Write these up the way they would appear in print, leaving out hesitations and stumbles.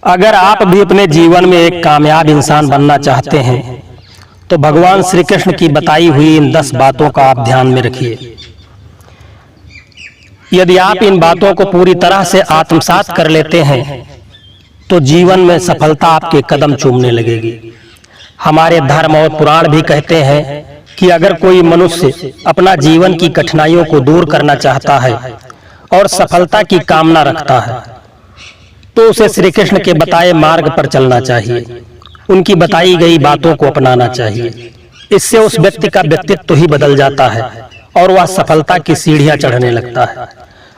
अगर आप भी अपने जीवन में एक कामयाब इंसान बनना चाहते हैं तो भगवान श्री कृष्ण की बताई हुई इन 10 बातों का आप ध्यान में रखिए। यदि आप इन बातों को पूरी तरह से आत्मसात कर लेते हैं तो जीवन में सफलता आपके कदम चूमने लगेगी। हमारे धर्म और पुराण भी कहते हैं कि अगर कोई मनुष्य अपना जीवन की कठिनाइयों को दूर करना चाहता है और सफलता की कामना रखता है तो उसे श्री कृष्ण के बताए मार्ग पर चलना चाहिए, उनकी बताई गई बातों को अपनाना चाहिए। इससे उस व्यक्ति का व्यक्तित्व ही बदल जाता है और वह सफलता की सीढ़ियां चढ़ने लगता है।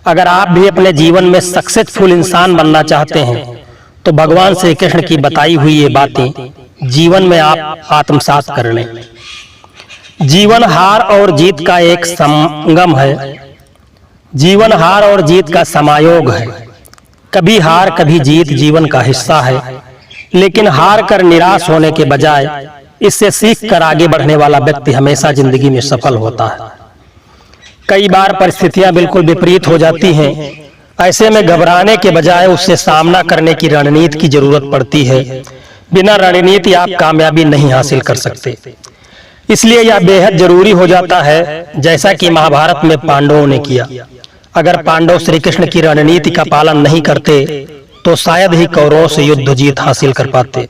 अगर आप भी अपने जीवन में सक्सेसफुल इंसान बनना चाहते हैं तो भगवान श्री कृष्ण की बताई हुई ये बातें जीवन में आप आत्मसात कर लें। जीवन हार और जीत का एक संगम है, जीवन हार और जीत का समायोग है। कभी हार कभी जीत जीवन का हिस्सा है, लेकिन हार कर निराश होने के बजाय इससे सीख कर आगे बढ़ने वाला व्यक्ति हमेशा जिंदगी में सफल होता है। कई बार परिस्थितियां बिल्कुल विपरीत हो जाती हैं, ऐसे में घबराने के बजाय उससे सामना करने की रणनीति की जरूरत पड़ती है। बिना रणनीति आप कामयाबी नहीं हासिल कर सकते, इसलिए यह बेहद जरूरी हो जाता है, जैसा कि महाभारत में पांडवों ने किया। अगर पांडव श्री कृष्ण की रणनीति का पालन नहीं करते तो शायद ही कौरवों से युद्ध जीत हासिल कर पाते।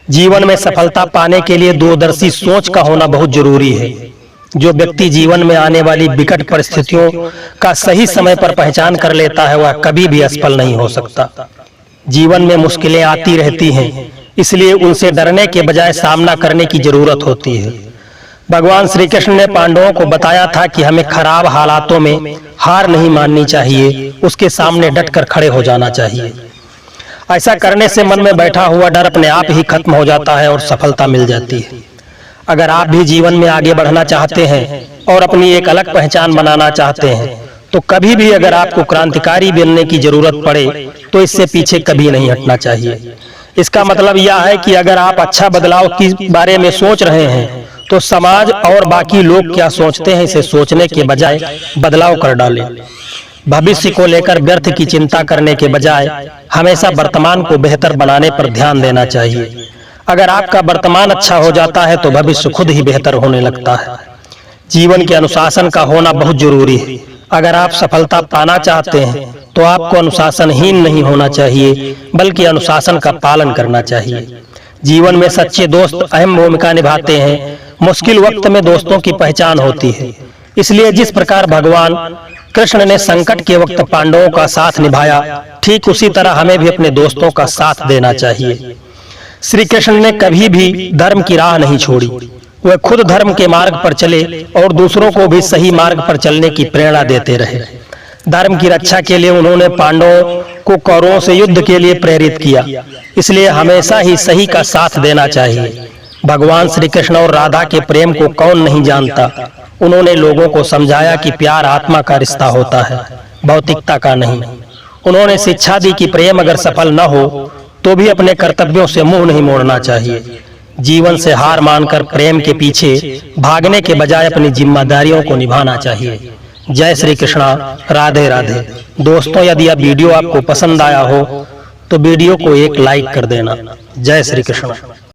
जीवन में सफलता पाने के लिए दूरदर्शी सोच का होना बहुत जरूरी है। जो व्यक्ति जीवन में आने वाली विकट परिस्थितियों का सही समय पर पहचान कर लेता है वह कभी भी असफल नहीं हो सकता। जीवन में मुश्किलें आती रहती हैं, इसलिए उनसे डरने के बजाय सामना करने की जरूरत होती है। भगवान श्री कृष्ण ने पांडवों को बताया था कि हमें खराब हालातों में हार नहीं माननी चाहिए, उसके सामने डटकर खड़े हो जाना चाहिए। ऐसा करने से मन में बैठा हुआ डर अपने आप ही खत्म हो जाता है और सफलता मिल जाती है। अगर आप भी जीवन में आगे बढ़ना चाहते हैं और अपनी एक अलग पहचान बनाना चाहते हैं तो कभी भी अगर आपको क्रांतिकारी बनने की जरूरत पड़े तो इससे पीछे कभी नहीं हटना चाहिए। इसका मतलब यह है कि अगर आप अच्छा बदलाव के बारे में सोच रहे हैं तो समाज और बाकी लोग क्या सोचते हैं इसे सोचने के बजाय बदलाव कर डालें। भविष्य को लेकर व्यर्थ की चिंता करने के बजाय हमेशा वर्तमान को बेहतर बनाने पर ध्यान देना चाहिए। अगर आपका वर्तमान अच्छा हो जाता है तो भविष्य खुद ही बेहतर होने लगता है। जीवन के अनुशासन का होना बहुत जरूरी है। अगर आप सफलता पाना चाहते हैं तो आपको अनुशासनहीन नहीं होना चाहिए, बल्कि अनुशासन का पालन करना चाहिए। जीवन में सच्चे दोस्त अहम भूमिका निभाते हैं। मुश्किल वक्त में दोस्तों की पहचान होती है। इसलिए जिस प्रकार भगवान कृष्ण ने संकट के वक्त पांडवों का साथ निभाया, ठीक उसी तरह हमें भी अपने दोस्तों का साथ देना चाहिए। श्री कृष्ण ने कभी भी धर्म की राह नहीं छोड़ी। वह खुद धर्म के मार्ग पर चले और दूसरों को भी सही मार्ग पर चलने की प्रेरणा देते रहे। धर्म की रक्षा के लिए उन्होंने पांडवों को कौरवों से युद्ध के लिए प्रेरित किया। इसलिए हमेशा ही सही का साथ देना चाहिए। भगवान श्री कृष्ण और राधा के प्रेम को कौन नहीं जानता। उन्होंने लोगों को समझाया कि प्यार आत्मा का रिश्ता होता है, भौतिकता का नहीं। उन्होंने शिक्षा दी कि प्रेम अगर सफल न हो तो भी अपने कर्तव्यों से मुंह नहीं मोड़ना चाहिए। जीवन से हार मानकर प्रेम के पीछे भागने के बजाय अपनी जिम्मेदारियों को निभाना चाहिए। जय श्री कृष्णा, राधे राधे। दोस्तों, यदि यह वीडियो आपको पसंद आया हो तो वीडियो को एक लाइक कर देना। जय श्री कृष्ण।